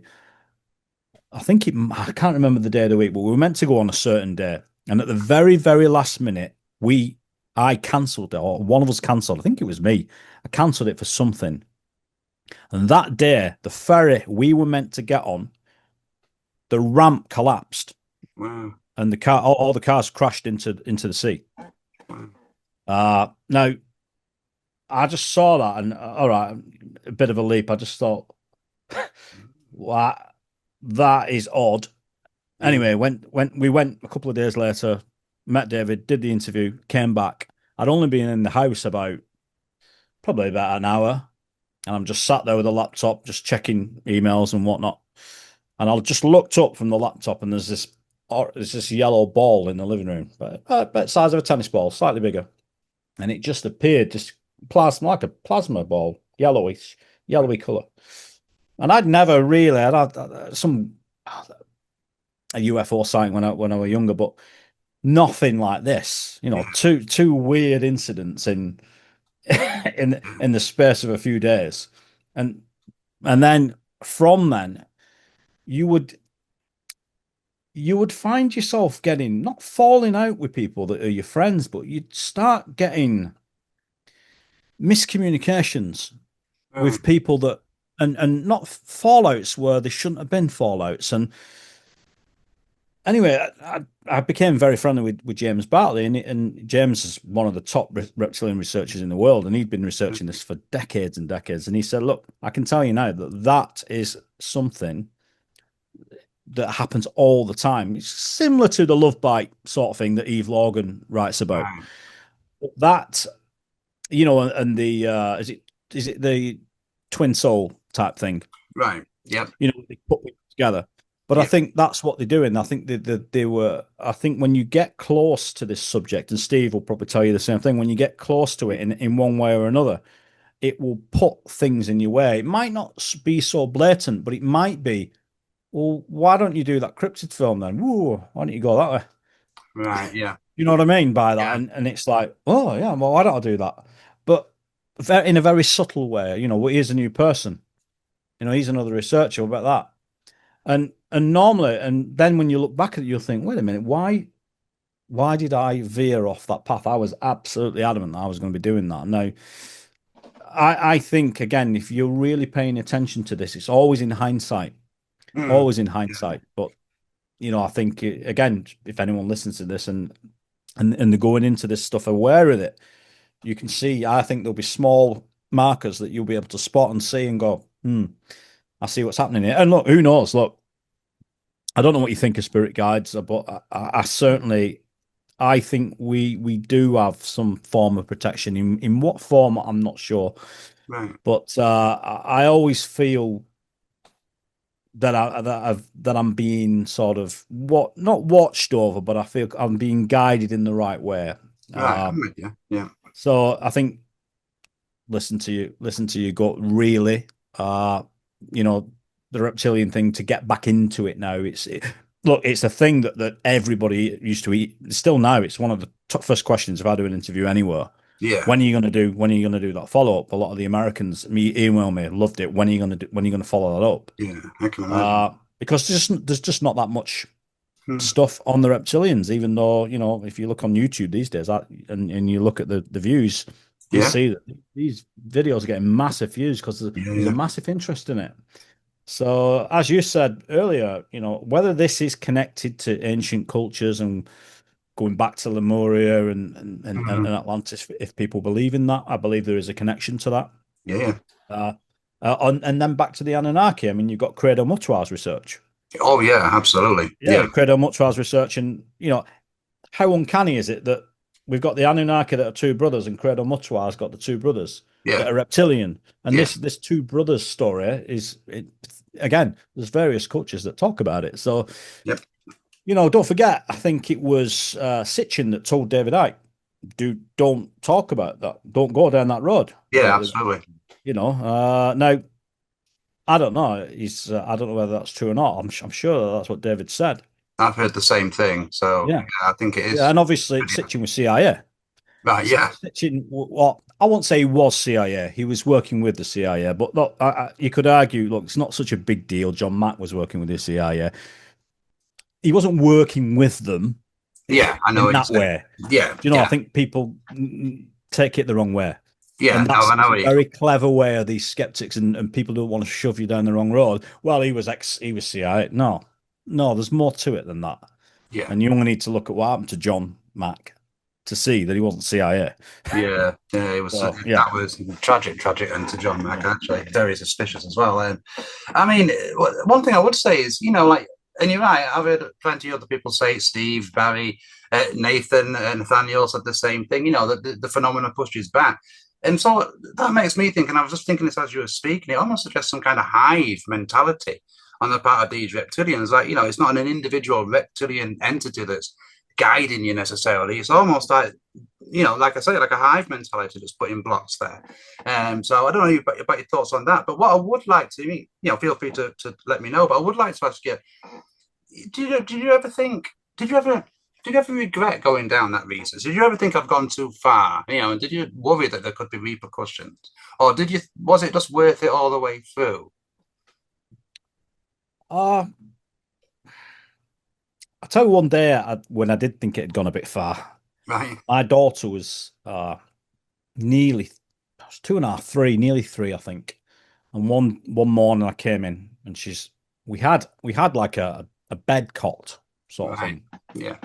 I can't remember the day of the week, but we were meant to go on a certain day. And at the very, very last minute, I cancelled it, or one of us cancelled. I think it was me. I cancelled it for something. And that day, the ferry we were meant to get on, the ramp collapsed, Wow. and all the cars crashed into the sea. Wow. Now I just saw that, and all right, a bit of a leap. I just thought, wow, that is odd. Yeah. Anyway, when we went a couple of days later, met David, did the interview, came back. I'd only been in the house probably about an hour, and I'm just sat there with a laptop, just checking emails and whatnot. And I just looked up from the laptop, and there's this yellow ball in the living room, about the size of a tennis ball, slightly bigger, and it just appeared, just plasma, like a plasma ball, yellowy color. And I'd never really, I'd had some a UFO sighting when I was younger, but nothing like this. Yeah. Two weird incidents in the space of a few days, and then from then you would find yourself getting, not falling out with people that are your friends, but you'd start getting miscommunications Oh, with people that, and not fallouts where there shouldn't have been fallouts. And anyway, I became very friendly with James Bartley, and James is one of the top reptilian researchers in the world, and he'd been researching this for decades and decades. And he said, "Look, I can tell you now that is something that happens all the time. It's similar to the love bite sort of thing that Eve Logan writes about. right. That, and the is it the twin soul type thing. Right. Yep. They put people together. But I Yep. think that's what they're doing. I think they were. I think when you get close to this subject, and Steve will probably tell you the same thing. When you get close to it in one way or another, it will put things in your way. It might not be so blatant, but it might be. Well, why don't you do that cryptid film then? Woo, why don't you go that way? Right. Yeah. You know what I mean by that? Yeah. And it's like, oh yeah, well, why don't I do that? But in a very subtle way. Well, he's a new person. He's another researcher about that. And normally, and then when you look back at it, you'll think, wait a minute, why did I veer off that path? I was absolutely adamant that I was going to be doing that. Now, I think again, if you're really paying attention to this, it's always in hindsight, Mm. always in Yeah. hindsight. But I think again, if anyone listens to this and they're going into this stuff aware of it, you can see. I think there'll be small markers that you'll be able to spot and see and go, I see what's happening here. And look, who knows? Look, I don't know what you think of spirit guides, but I certainly I think we do have some form of protection. In what form, I'm not sure, Right. but I always feel that I'm being sort of not watched over, but I feel I'm being guided in the right way. Right. Uh, I'm with you. Yeah. so I think listen to you gut. Really, uh, you know, the reptilian thing to get back into it now. Look, it's a thing that everybody used to eat. Still now, it's one of the first questions if I do an interview anywhere. Yeah. When are you gonna do that follow up? A lot of the Americans email me, loved it. When are you gonna follow that up? Yeah. I can imagine. Because there's just not that much Hmm. stuff on the reptilians, even though, if you look on YouTube these days and you look at the views, you'll Yeah. see that these videos are getting massive views because Yeah. there's a Yeah. massive interest in it. So, as you said earlier, whether this is connected to ancient cultures and going back to Lemuria and Hmm. Atlantis, if people believe in that, I believe there is a connection to that. Yeah. Yeah. Uh, and then back to the Anunnaki. I mean, you've got Credo Mutwa's research. Oh yeah. Absolutely. Yeah, Yeah. Credo Mutwa's research, and how uncanny is it that we've got the Anunnaki that are two brothers, and Credo Mutwa's got the two brothers Yeah. that are reptilian, and Yeah. this two brothers story again. There's various cultures that talk about it, so Yep. don't forget. I think it was Sitchin that told David Icke, don't talk about that, don't go down that road Yeah. about the Absolutely. now. I don't know. I don't know whether that's true or not. I'm sure that's what David said. I've heard the same thing. So Yeah, yeah, I think it yeah, is. and obviously Sitchin was CIA. Right. Yeah. Sitchin, well, I won't say he was CIA. He was working with the CIA, but look, you could argue, look, it's not such a big deal. John Mack was working with the CIA. He wasn't working with them Yeah. I know in what you're that saying. way. Yeah. I Yeah. think people take it the wrong way. Yeah. And No, that's I know a what you. very clever way of these skeptics and people don't want to shove you down the wrong road. Well, he was CIA. No, no, there's more to it than that. Yeah. And you only need to look at what happened to John Mack to see that he wasn't CIA. Yeah, yeah, it was So yeah, that was tragic, and to John Mack yeah, actually very suspicious as well. And I mean, one thing I would say is, like, and you're right. I've heard plenty of other people say it, Steve, Barry, Nathan, Nathaniel said the same thing. That the phenomenon pushes back, and so that makes me think. And I was just thinking this as you were speaking. It almost suggests some kind of hive mentality on the part of these reptilians. Like, it's not an individual reptilian entity that's guiding you necessarily. It's almost like, like I say, like a hive mentality, just putting blocks there. So I don't know about your thoughts on that. But what I would like to, feel free to let me know. But I would like to ask you, did you ever think, did you ever regret going down that research? Did you ever think I've gone too far? And did you worry that there could be repercussions, or was it just worth it all the way through? uh, I'll tell you one day when I did think it had gone a bit far. Right, My daughter was nearly, I was 2.5, 3, nearly 3, I think. And one morning I came in and we had like a bed cot sort of right, thing. yeah,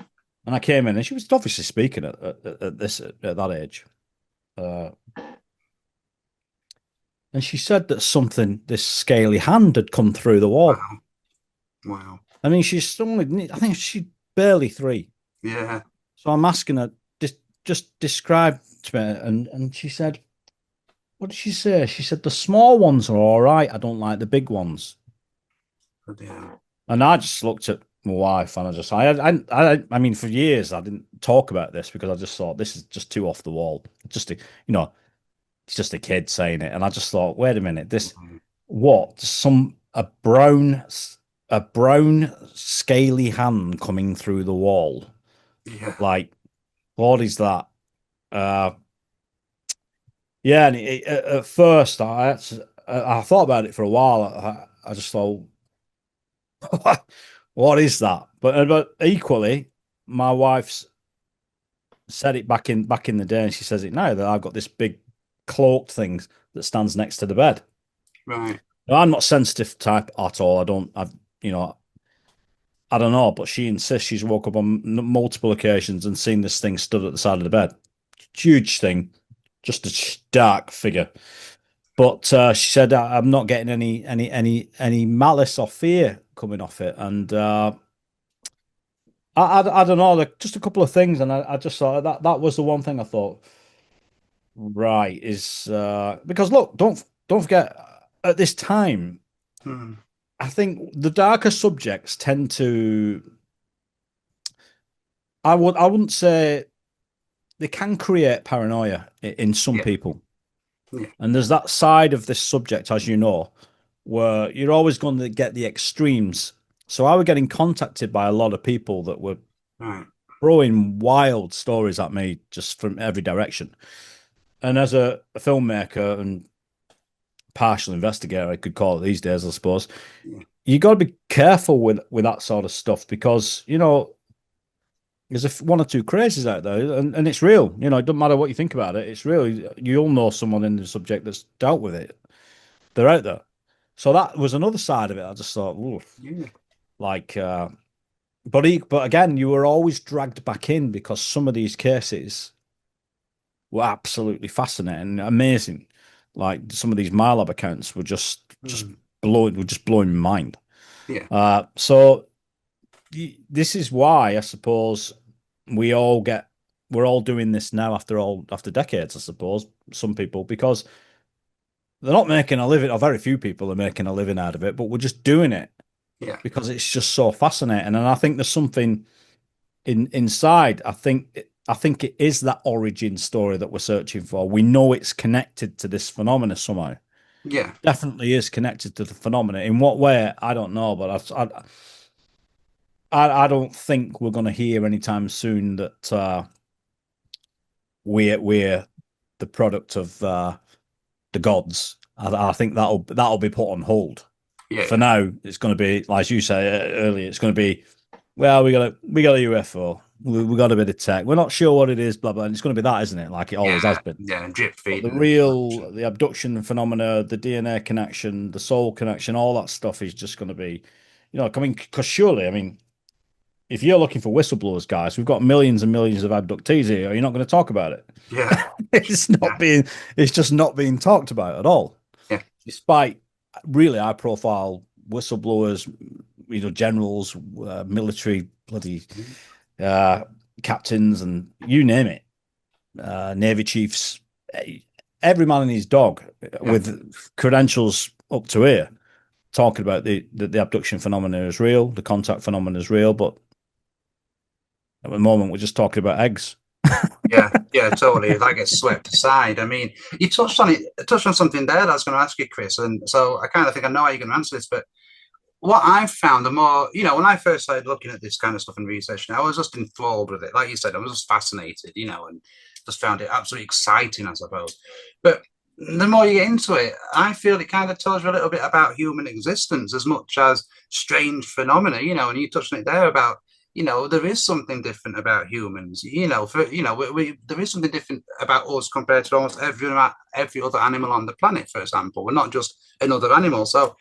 And I came in and she was obviously speaking at that age. Uh, and she said that this scaly hand had come through the wall. wow, wow, I mean, I think she's barely 3. yeah, So I'm asking her, just describe to me. And she said, what did she say? She said the small ones are all right. I don't like the big ones. But yeah. And I just looked at my wife and I mean, for years I didn't talk about this because I just thought this is just too off the wall. Just a, you know, it's just a kid saying it, and I just thought, wait a minute, this Mhm. what a brown scaly hand coming through the wall, Yeah. like what is that? Uh, yeah, and at first I thought about it for a while. I just thought, what is that? But equally, my wife's said it back in the day, and she says it now that I've got this big cloaked thing that stands next to the bed. Right. Now, I'm not sensitive type at all. You know, I don't know, but she insists she's woke up on multiple occasions and seen this thing stood at the side of the bed. Huge thing, just a dark figure. But she said I'm not getting any malice or fear coming off it, and I don't know, like, just a couple of things, and I just thought that was the one thing I thought, right, is because look, don't forget at this time, Hmm. I think the darker subjects tend to I wouldn't say they can create paranoia in some Yeah. people. Yeah. And there's that side of this subject, as you know, where you're always going to get the extremes. So I was getting contacted by a lot of people that were Right. throwing wild stories at me just from every direction. And as a filmmaker and partial investigator, I could call it these days, I suppose, Yeah. you got to be careful with that sort of stuff because, there's one or two crazes out there, and it's real. It doesn't matter what you think about it. It's real. You'll know someone in the subject that's dealt with it. They're out there. So that was another side of it. I just thought, ooh, Yeah. like, but again, you were always dragged back in because some of these cases were absolutely fascinating, amazing. Like some of these MyLab accounts were just Hmm. blowing my mind. Yeah. So this is why I suppose we all get we're all doing this now after decades, I suppose, some people, because they're not making a living, or very few people are making a living out of it, but we're just doing it Yeah. because it's just so fascinating. And I think there's something inside. I think it is that origin story that we're searching for. We know it's connected to this phenomena somehow. Yeah. Definitely is connected to the phenomena. In what way, I don't know, but I don't think we're going to hear anytime soon that we're the product of the gods. I think that'll be put on hold. Yeah. For Yeah. now, it's going to be, like you said earlier, it's going to be, well, we got a UFO, we got a bit of tech, we're not sure what it is, blah blah, and it's going to be that, isn't it? Like it always has Yeah. been. Yeah. And drip But feeding information. the abduction phenomena, the DNA connection, the soul connection, all that stuff is just going to be, coming because surely, I mean, if you're looking for whistleblowers, guys, we've got millions and millions of abductees here. Are you not going to talk about it? Yeah. It's Yeah. not being, it's just not being talked about at all, Yeah. despite really high profile whistleblowers, generals, military, bloody uh, captains, and you name it, Navy chiefs, every man and his dog Yeah. with credentials up to here talking about the abduction phenomena is real, the contact phenomena is real, but at the moment we're just talking about eggs. Yeah, yeah, totally. That gets swept aside. I mean, you touched on something there that I was going to ask you, Chris, and so I kind of think I know how you're going to answer this. But what I've found, the more when I first started looking at this kind of stuff and researching, I was just enthralled with it. Like you said, I was just fascinated, and just found it absolutely exciting, I suppose. But the more you get into it, I feel it kind of tells you a little bit about human existence as much as strange phenomena, and you touched on it there about there is something different about humans. There is something different about us compared to almost every other animal on the planet. For example, we're not just another animal. So,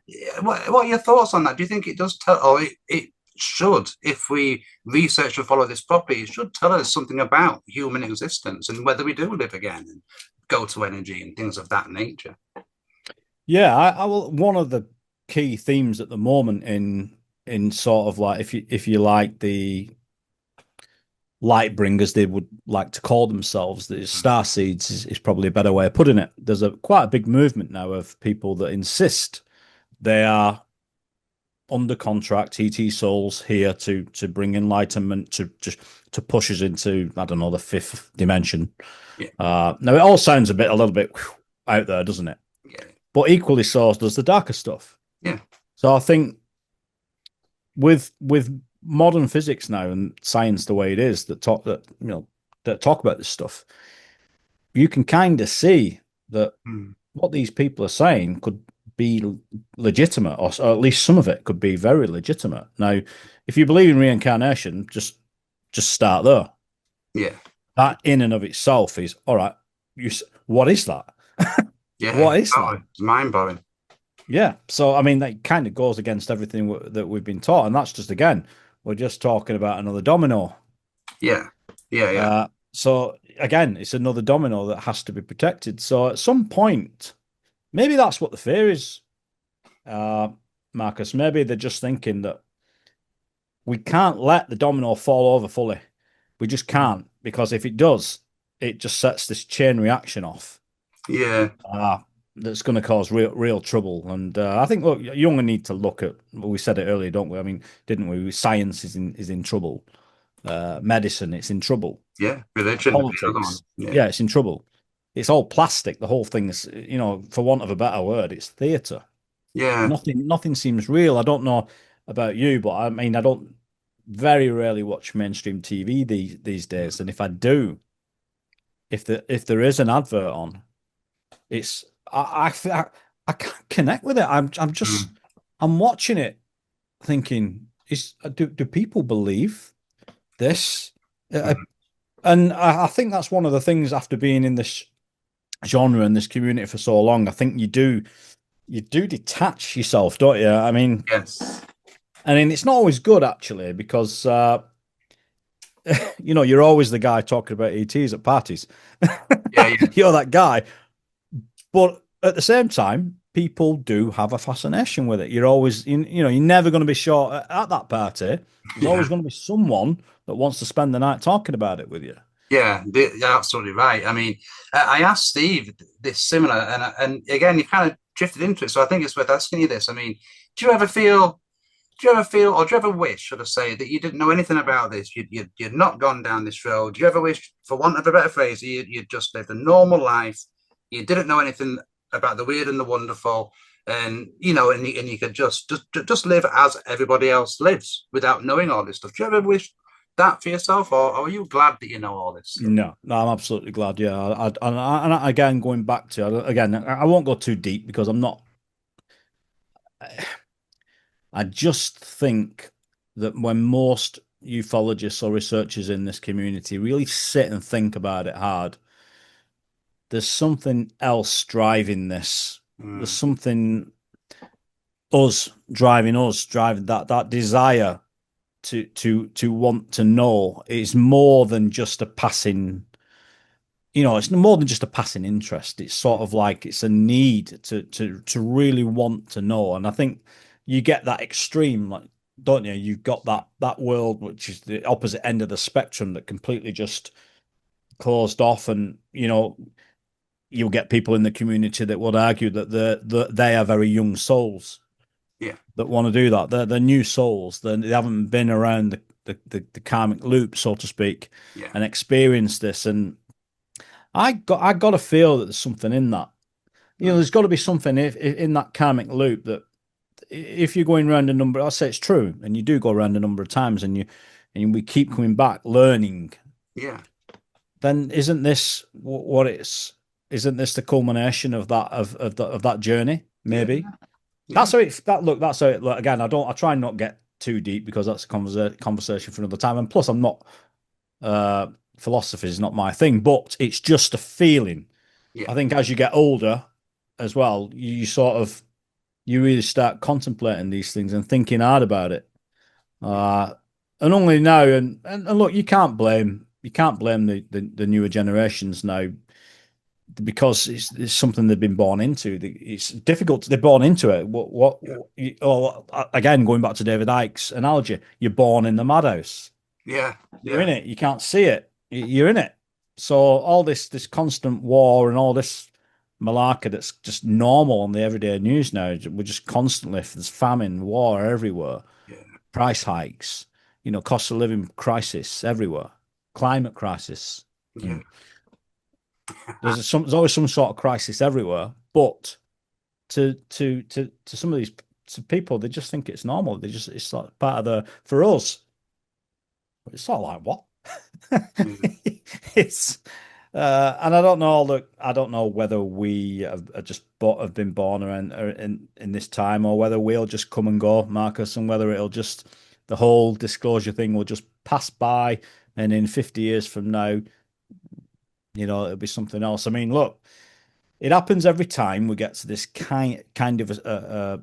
yeah, what are your thoughts on that? Do you think it does tell, or it should, if we research and follow this properly, it should tell us something about human existence and whether we do live again and go to energy and things of that nature? Yeah, I will. One of the key themes at the moment in sort of like if you like light bringers they would like to call themselves. The Mm. star seeds is probably a better way of putting it. There's a quite a big movement now of people that insist they are under contract TT souls here to bring enlightenment to just to push us into, I don't know, the fifth dimension. Yeah, Now it all sounds a little bit out there, doesn't it? yeah, But equally so does the darker stuff. yeah. So I think with modern physics now and science the way it is that talk about this stuff, you can kind of see that Mm. what these people are saying could be legitimate, or at least some of it could be very legitimate. Now, if you believe in reincarnation, just start there. Yeah, That in and of itself is all right. You, what is that? yeah. What is that? It's mind blowing. Yeah. So I mean, that kind of goes against everything that we've been taught, and that's just again, we're just talking about another domino. Yeah, yeah, yeah. So again, it's another domino that has to be protected. So at some point, maybe that's what the fear is, uh, Marcus. Maybe they're just thinking that we can't let the domino fall over fully. We just can't, because if it does, it just sets this chain reaction off. Yeah, Uh, that's going to cause real trouble. And I think, look, you only need to look at. Well, we said it earlier, don't we? I mean, didn't we? Science is in trouble. Medicine, it's in trouble. yeah. Religion, the other one. Politics, Yeah, yeah, it's in trouble. It's all plastic. The whole thing's, for want of a better word, it's theatre. yeah. Nothing seems real. I don't know about you, but I mean, I don't very rarely watch mainstream TV these days. And if I do, if there is an advert on, it's I can't connect with it. Mm. I'm watching it thinking, do people believe this? Uh, Mm. and I think that's one of the things after being in this genre and this community for so long. I think you do detach yourself, don't you? Yes. I mean, it's not always good actually because you're always the guy talking about ETs at parties. Yeah, yeah, You're that guy. But at the same time, people do have a fascination with it. You're always, you're never going to be sure at that party. There's yeah. always going to be someone that wants to spend the night talking about it with you. Yeah, you're absolutely right. I mean, I asked Steve this similar, and again, you kind of drifted into it. So I think it's worth asking you this. I mean, do you ever feel, or do you ever wish, should I say, that you didn't know anything about this? You'd not gone down this road. Do you ever wish, for want of a better phrase, you'd just lived a normal life? You didn't know anything about the weird and the wonderful, and and you could just live as everybody else lives without knowing all this stuff. Do you ever wish that for yourself, or are you glad that you know all this stuff? No, I'm absolutely glad. Yeah, again, going back to again, I won't go too deep because I'm not. I just think that when most ufologists or researchers in this community really sit and think about it hard, there's something else driving this. There's Mm, something driving that desire to want to know. It's more than just a passing, it's more than just a passing interest. It's sort of like it's a need to really want to know. And I think you get that extreme, like, don't you? You've got that world which is the opposite end of the spectrum that completely just closed off, and you'll get people in the community that would argue that they are very young souls yeah, that want to do that. They're new souls. They haven't been around the karmic loop, so to speak, yeah, and experienced this. And I got to feel that there's something in that. mm, There's got to be something if in that karmic loop that if you're going around a number, I'll say it's true, and you do go around a number of times, and we keep coming back learning. yeah, Then isn't this what it's? Isn't this the culmination of that journey? yeah, Maybe yeah, that's how it. That's how it. Look, again, I don't. I try and not get too deep because that's a conversation for another time. And plus, I'm not. Uh, Philosophy is not my thing, but it's just a feeling. yeah, I think as you get older, as well, you sort of you really start contemplating these things and thinking hard about it. yeah, Uh, and only now, and look, you can't blame the newer generations now because it's something they've been born into. It's difficult. They're born into it. yeah, Again, going back to David Icke's analogy, you're born in the madhouse. Yeah, You're in yeah, it. You can't see it. You're in it. So all this constant war and all this malarkey that's just normal on the everyday news now. We're just constantly, there's famine, war everywhere, yeah, price hikes, cost of living crisis everywhere, climate crisis. yeah, And there's always some sort of crisis everywhere. But to some of these to people, they just think it's normal. It's like part of the for us. It's sort of like what? yeah. It's and I don't know whether we have just have been born around in this time or whether we'll just come and go, Marcus, and whether it'll just the whole disclosure thing will just pass by, and in 50 years from now, it'll be something else. I mean, look, it happens every time we get to this kind of a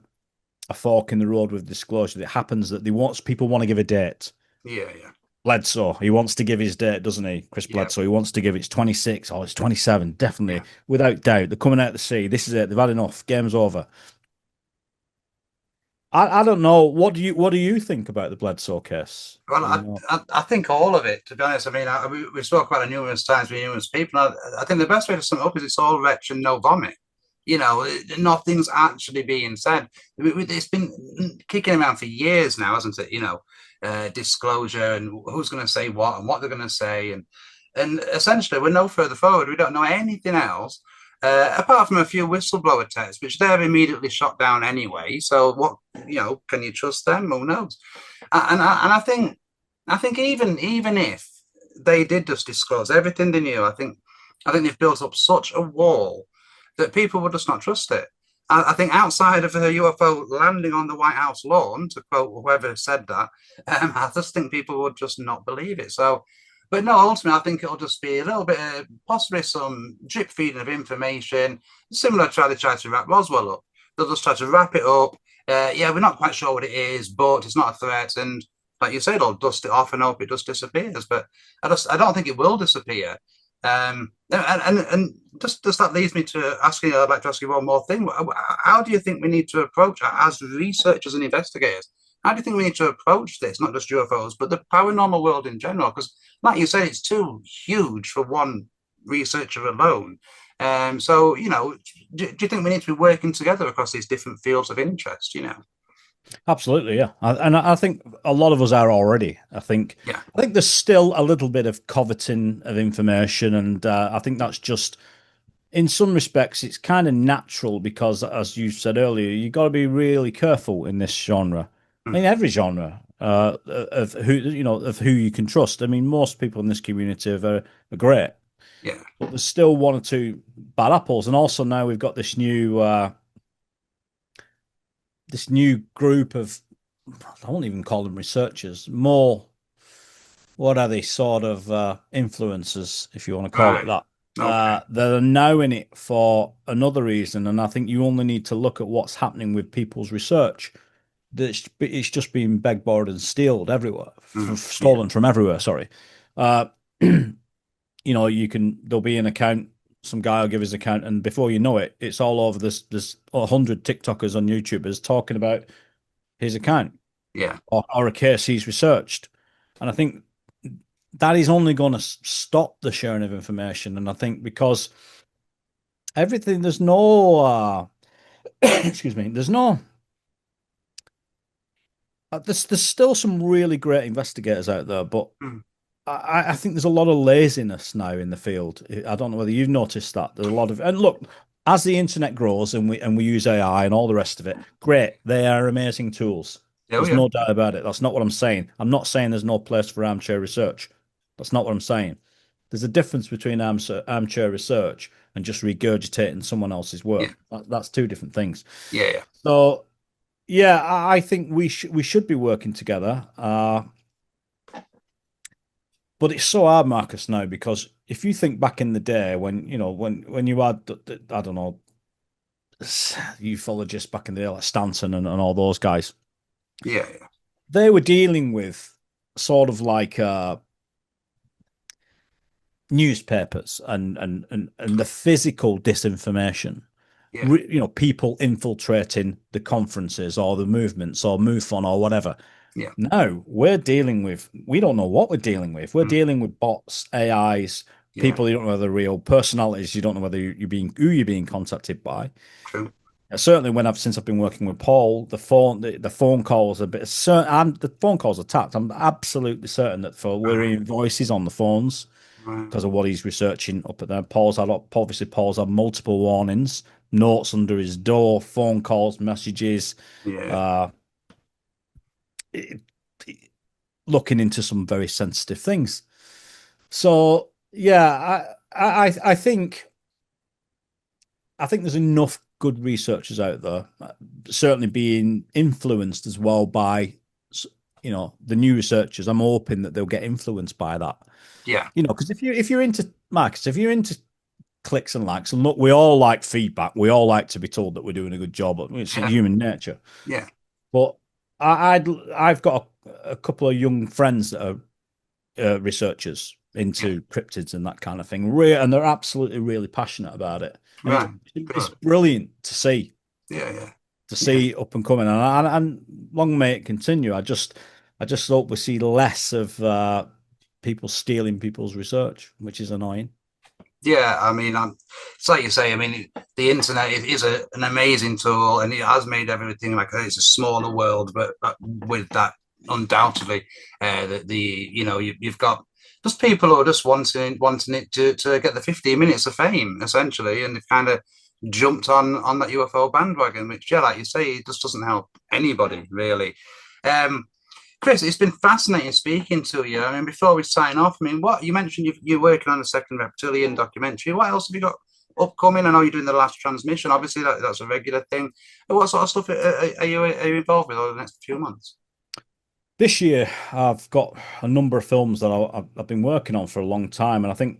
fork in the road with disclosure. It happens that people want to give a date. Yeah, yeah, Bledsoe, he wants to give his date, doesn't he? Chris yeah, Bledsoe, he wants to give it's 26 or it's 27, definitely, yeah. without doubt. They're coming out to sea. This is it. They've had enough. Game's over. I don't know. What do you think about the Bledsoe case? Well, You know, I think all of it, to be honest. I mean, we spoke about it numerous times with numerous people. I think the best way to sum it up is it's all retch and no vomit. Nothing's actually being said. It's been kicking around for years now, hasn't it? Disclosure and who's going to say what and what they're going to say. And essentially, we're no further forward. We don't know anything else. Apart from a few whistleblower texts, which they've immediately shot down anyway. So what, can you trust them? Who knows? And I think even if they did just disclose everything they knew, I think they've built up such a wall that people would just not trust it. I think outside of a UFO landing on the White House lawn, to quote whoever said that, I just think people would just not believe it. So, but no, ultimately, I think it'll just be a little bit of possibly some drip feeding of information, similar to how they tried to wrap Roswell up. They'll just try to wrap it up. Yeah, we're not quite sure what it is, but it's not a threat. And like you said, they'll dust it off and hope it just disappears. But I don't think it will disappear. And just that leads me to asking. I'd like to ask you one more thing. How do you think we need to approach as researchers and investigators? How do you think we need to approach this? Not just UFOs, but the paranormal world in general? Because, like you said, it's too huge for one researcher alone. So, do you think we need to be working together across these different fields of interest? absolutely, yeah. And I think a lot of us are already. Yeah, I think there's still a little bit of coveting of information, and I think that's just in some respects, it's kind of natural because, as you said earlier, you got to be really careful in this genre. I mm, mean, every genre of who you can trust. I mean, most people in this community are great, yeah, but there's still one or two bad apples. And also now we've got this new group of I won't even call them researchers, more what are they sort of influencers, if you want to call it right, that. okay, They're now in it for another reason, and I think you only need to look at what's happening with people's research. It's just being begged, borrowed, and stealed everywhere, yeah, stolen from everywhere. Sorry, uh, there'll be an account. Some guy will give his account, and before you know it, it's all over. There's 100 TikTokers on YouTubers talking about his account yeah, or a case he's researched, and I think that is only going to stop the sharing of information. And I think because everything, there's no, excuse me, there's still some really great investigators out there, but mm, I think there's a lot of laziness now in the field. I don't know whether you've noticed that. There's a lot of, and look, as the internet grows and we use AI and all the rest of it, great. They are amazing tools. oh There's yeah, no doubt about it. That's not what I'm saying. I'm not saying there's no place for armchair research. That's not what I'm saying. There's a difference between armchair research and just regurgitating someone else's yeah, work. That's two different things. yeah, yeah, So yeah, I think we should be working together. But it's so hard, Marcus, now because if you think back in the day when you had I don't know ufologists back in the day like Stanton and all those guys, yeah, yeah, they were dealing with sort of like newspapers and the physical disinformation. yeah, People infiltrating the conferences or the movements or MUFON or whatever. Yeah. Now we don't know what we're dealing with. We're Mm. dealing with bots, AIs, Yeah. people you don't know whether they're real, personalities you don't know whether you're being contacted by. True. Certainly, since I've been working with Paul, the phone calls are a bit certain. The phone calls are tapped. I'm absolutely certain that we're Right. hearing voices on the phones Right. because of what he's researching up at there. Paul's had multiple warnings, notes under his door, phone calls, messages, Yeah. uh, it- looking into some very sensitive things. So yeah, I think there's enough good researchers out there, certainly being influenced as well by, the new researchers. I'm hoping that they'll get influenced by that. Yeah. Because if you're into Marcus, if you're into clicks and likes, and look, we all like feedback. We all like to be told that we're doing a good job. It's Yeah. human nature. Yeah. But I've got a couple of young friends that are researchers Yeah. into cryptids and that kind of thing. And they're absolutely really passionate about it. And Right. it's Good. brilliant to see Yeah. Yeah. Yeah. up and coming. And long may it continue. I just hope we see less of people stealing people's research, which is annoying. Yeah, I mean, it's like you say. I mean, the internet is an amazing tool, and it has made everything like it's a smaller world. But with that, undoubtedly, you've got just people who are just wanting it to get the 15 minutes of fame, essentially, and they've kind of jumped on that UFO bandwagon, which, yeah, like you say, it just doesn't help anybody really. Um, Chris, it's been fascinating speaking to you. I mean, before we sign off, I mean, what you mentioned you're working on a second reptilian documentary. What else have you got upcoming? I know you're doing the last transmission. Obviously, that's a regular thing. What sort of stuff are you involved with over the next few months? This year, I've got a number of films that I've been working on for a long time, and I think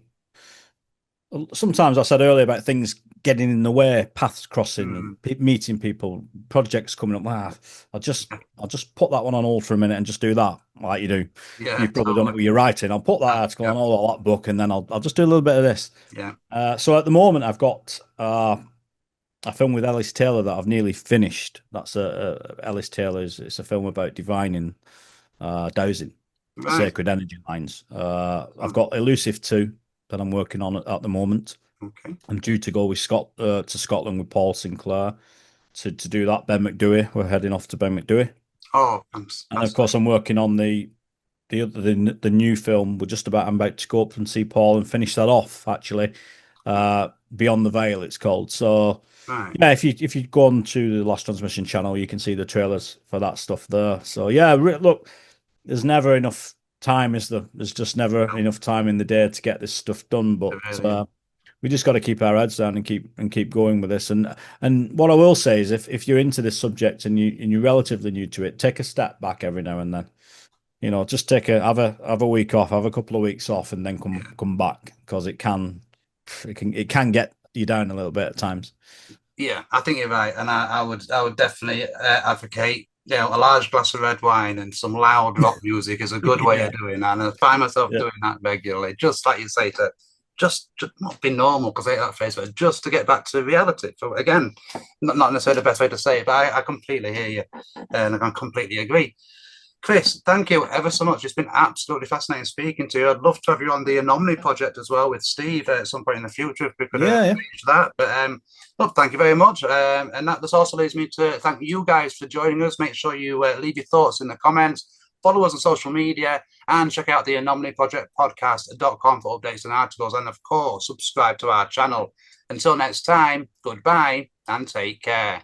sometimes I said earlier about things getting in the way, paths crossing, Mm, and meeting people, projects coming up. I'll just put that one on hold for a minute and just do that, like you do. yeah, You've probably done it totally. with your writing. I'll put that article Yeah, on hold, or that book, and then I'll just do a little bit of this. yeah, So at the moment, I've got a film with Ellis Taylor that I've nearly finished. That's Ellis Taylor's. It's a film about divining, dowsing, right. sacred energy lines. I've Oh, got Elusive 2 that I'm working on at the moment. okay. I'm due to go with to Scotland with Paul Sinclair to do that. Ben McDowey. We're heading off to Ben McDowey, Oh, and of fantastic. course I'm working on the new film. I'm about to go up and see Paul and finish that off. Actually, Beyond the Veil, it's called. So Right. yeah, if you go on to the Last Transmission channel, you can see the trailers for that stuff there. So yeah, look, there's never enough time, is there? There's just never enough time in the day to get this stuff done. But Really, we just got to keep our heads down and keep going with this. And what I will say is, if you're into this subject and you're relatively new to it, take a step back every now and then. Just have a week off, have a couple of weeks off, and then come yeah. come back because it can get you down a little bit at times. Yeah, I think you're right, and I would definitely advocate. A large glass of red wine and some loud rock music is a good way Yeah, of doing that. And I find myself yeah, doing that regularly, just like you say, to just not be normal, because I hate that phrase, but just to get back to reality. So again, not necessarily the best way to say it, but I completely hear you, and I completely agree. Chris, thank you ever so much. It's been absolutely fascinating speaking to you. I'd love to have you on the Anomaly project as well with Steve at some point in the future if we could yeah, yeah. arrange that. But look, thank you very much. And that this also leads me to thank you guys for joining us. Make sure you leave your thoughts in the comments, follow us on social media, and check out the Anomaly Project podcast.com for updates and articles. And of course, subscribe to our channel. Until next time, goodbye and take care.